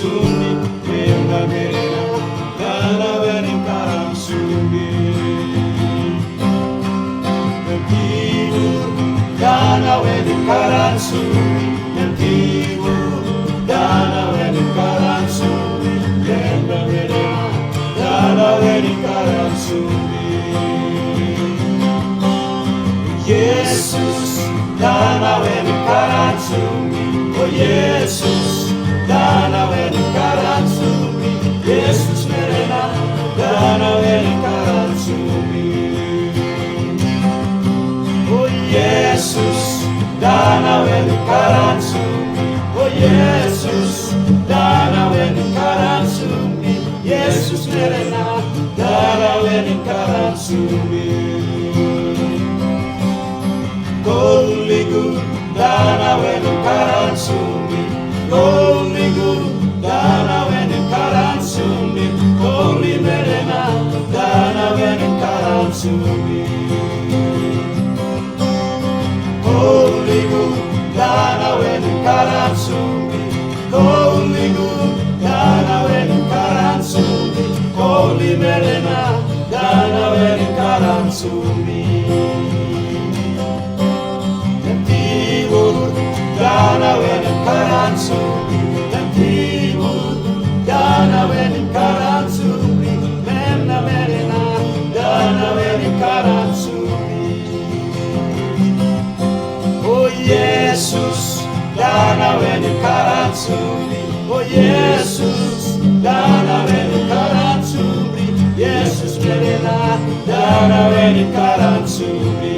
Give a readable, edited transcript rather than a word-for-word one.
karantsumi, mena merena, dana weni karantsumi. Nel timur, dana weni karantsumi, nel timur, dana weni karantsumi, mena merena, dana weni karantsumi. Yesus, dana weni karantsumi, oh Yesus, dana weni karantsumi, Yesus merena, dana weni karantsumi. Oh Yesus, dana weni karantsumi, oh Yesus, dana weni karantsumi, Yesus merena, dana weni karantsumi. Koligu, dana weni karantsumi, koligu, dana weni karantsumi, koli merena, dana weni karantsumi. Koligu, dana weni karantsumi, koligu, dana weni karantsumi, koli merena, dana weni karantsumi. Dana weni karantsumi, nel timur, dana weni karantsumi, mena merena, dana weni karantsumi. Oh Yesus, dana weni karantsumi, oh Yesus, dana weni karantsumi, Yesus merena, dana weni karantsumi.